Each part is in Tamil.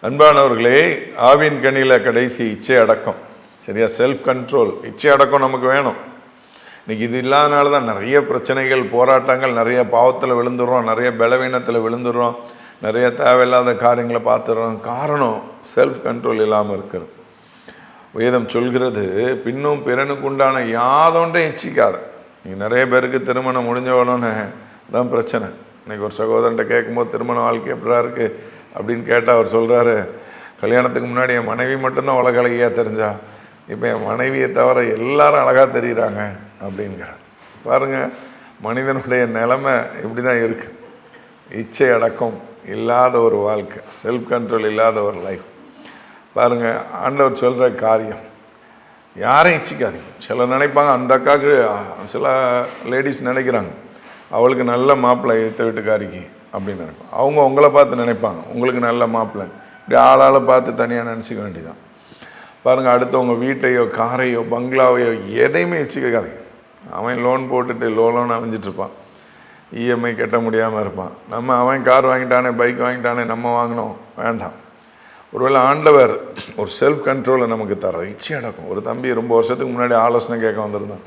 அன்பானவர்களே, ஆவின் கனியில் கடைசி இச்சை அடக்கம். சரியா? செல்ஃப் கண்ட்ரோல், இச்சை அடக்கம் நமக்கு வேணும். இன்னைக்கு இது இல்லாதனால தான் நிறைய பிரச்சனைகள், போராட்டங்கள், நிறைய பாவத்தில் விழுந்துடுறோம், நிறைய பலவீனத்தில் விழுந்துடுறோம், நிறைய தேவையில்லாத காரியங்களை பார்த்துடுறோம். காரணம் செல்ஃப் கண்ட்ரோல் இல்லாமல் இருக்கிறது. வேதம் சொல்கிறது, பின்னும் பிறனுக்கு உண்டான யாதொன்றையும் இச்சிக்காத. நீங்கள் நிறைய பேருக்கு திருமணம் முடிஞ்சவனோன்னு தான் பிரச்சனை. இன்றைக்கி ஒரு சகோதரன்ட்ட கேட்கும்போது திருமண வாழ்க்கை எப்படா இருக்குது அப்படின்னு கேட்டால் அவர் சொல்கிறாரு, கல்யாணத்துக்கு முன்னாடி என் மனைவி மட்டும்தான் உலக அழகியாக தெரிஞ்சா, இப்போ என் மனைவியை தவிர எல்லாரும் அழகாக தெரிகிறாங்க அப்படிங்கிறார். பாருங்கள், மனிதனுடைய நிலைமை இப்படி தான் இருக்குது. இச்சை அடக்கம் இல்லாத ஒரு வாழ்க்கை, செல்ஃப் கண்ட்ரோல் இல்லாத ஒரு லைஃப். பாருங்கள், ஆண்டவர் சொல்கிற காரியம், யாரையும் இச்சிக்காதீங்க. சிலர் நினைப்பாங்க, அந்த அக்காவுக்கு, சில லேடிஸ் நினைக்கிறாங்க அவளுக்கு நல்ல மாப்பிள்ளை எடுத்த வீட்டுக்காரிக்கு அப்படின்னு நினைப்பாங்க. அவங்க உங்களை பார்த்து நினைப்பாங்க உங்களுக்கு நல்ல மாப்பிள்ளை. இப்படி ஆளால் பார்த்து தனியாக நினச்சிக்க வேண்டியதான். பாருங்கள், அடுத்தவங்க வீட்டையோ காரையோ பங்களாவையோ எதையுமே வச்சுக்காதீங்க. அவன் லோன் போட்டுட்டு லோன் அவைஞ்சிட்ருப்பான், இஎம்ஐ கட்ட முடியாமல் இருப்பான். அவன் கார் வாங்கிட்டானே, பைக் வாங்கிட்டானே, நம்ம வாங்கினோம், வேண்டாம். ஒருவேளை ஆண்டவர் ஒரு செல்ஃப் கண்ட்ரோலை நமக்கு தர இச்சை அடக்கும். ஒரு தம்பி ரொம்ப வருஷத்துக்கு முன்னாடி ஆலோசனை கேட்க வந்திருந்தான்.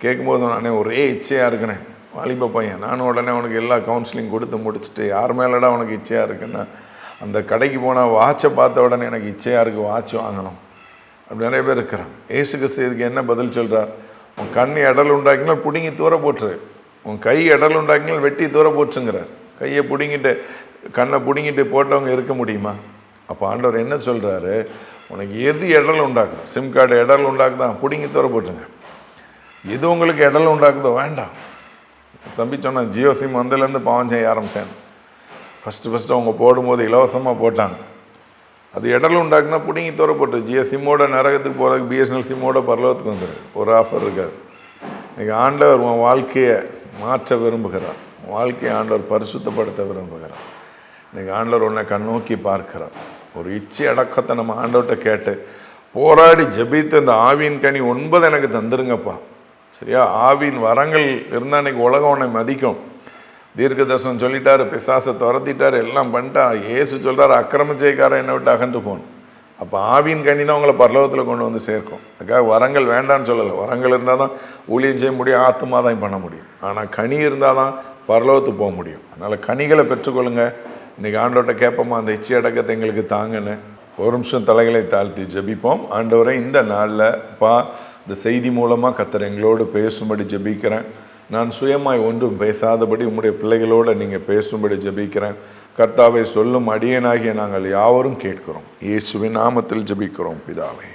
கேட்கும்போது நானே ஒரே இச்சையாக இருக்கிறேன், வாலிப பையன். நானும் உடனே அவனுக்கு எல்லா கவுன்சிலிங் கொடுத்து முடிச்சுட்டு, யார் மேலடா உனக்கு இச்சையாக இருக்குன்னா, அந்த கடைக்கு போனால் வாட்சை பார்த்த உடனே எனக்கு இச்சையாக இருக்குது, வாட்ச் வாங்கணும். அப்படி நிறைய பேர் இருக்கிறான். ஏசு கிறிஸ்து இதுக்கு என்ன பதில் சொல்கிறார்? உன் கண் இடல் உண்டாக்கினால் பிடுங்கி தூர போட்டுரு, உன் கை இடல் உண்டாக்கினால் வெட்டி தூர போட்டுங்கிறார். கையை பிடுங்கிட்டு கண்ணை பிடுங்கிட்டு போட்டவங்க இருக்க முடியுமா? அப்போ ஆண்டவர் என்ன சொல்கிறாரு? உனக்கு எது இடல் உண்டாக்குதோ, சிம் கார்டு இடல் உண்டாக்குதான், பிடுங்கி தூர போட்டுருங்க. எது உங்களுக்கு இடல் உண்டாக்குதோ வேண்டாம். தம்பி சொன்னான், ஜியோ சிம் வந்ததுலேருந்து பாவம் செய்ய ஆரம்பித்தேன். ஃபஸ்ட்டு அவங்க போடும்போது இலவசமாக போட்டாங்க. அது இடல் உண்டாக்குனா பிடிங்கி தூர போட்டு, ஜியோ சிம்மோட நரகத்துக்கு போகிறதுக்கு பிஎஸ்என்எல் சிம்மோட பரலோகத்துக்கு வந்துடுது. ஒரு ஆஃபர் இருக்காது. இன்றைக்கி ஆண்டவர் உன் வாழ்க்கையை மாற்ற விரும்புகிறார். வாழ்க்கையை ஆண்டவர் பரிசுத்தப்படுத்த விரும்புகிறார். இன்றைக்கி ஆண்டவர் உன்னை கண்ணோக்கி பார்க்கிறார். ஒரு இச்சை அடக்கத்தை நம்ம ஆண்டவர்கிட்ட கேட்டு போராடி ஜெபித்து, இந்த ஆவியின் கனி 9 எனக்கு தந்துருங்கப்பா. சரியா? ஆவின் வரங்கள் இருந்தால் இன்றைக்கி உலகம் உன்னை மதிக்கும். தீர்க்க தரிசனம் சொல்லிட்டாரு, பிசாசை துரத்திட்டார், எல்லாம் பண்ணிட்டார். ஏசு சொல்கிறார், அக்கிரம செய்காரன் என்னை விட்டு அகன்று போகணும். அப்போ ஆவின் கனி தான் உங்களை பரலோகத்தில் கொண்டு வந்து சேர்க்கும். அதுக்காக வரங்கள் வேண்டான்னு சொல்லலை. வரங்கள் இருந்தால் தான் ஊழியம் செய்ய முடியும், ஆத்மா தான் பண்ண முடியும். ஆனால் கனி இருந்தால் தான் பரலோகத்துக்கு போக முடியும். அதனால் கனிகளை பெற்றுக்கொள்ளுங்க. இன்றைக்கி ஆண்டவர்கிட்ட கேட்போமா, அந்த இச்சை அடக்கத்தை எங்களுக்கு தாங்கன்னு. ஒரு நிமிஷம் தலைகளை தாழ்த்தி ஜெபிப்போம். ஆண்டவரை, இந்த நாளில் இந்த செய்தி மூலமாக கர்த்தர் எங்களோடு பேசும்படி ஜெபிக்கிறேன். நான் சுயமாய் ஒன்றும் பேசாதபடி உம்முடைய பிள்ளைகளோடு நீங்கள் பேசும்படி ஜெபிக்கிறேன். கர்த்தாவை சொல்லும் அடியனாகிய நாங்கள் யாவரும் கேட்கிறோம். இயேசுவின் நாமத்தில் ஜெபிக்கிறோம் பிதாவே.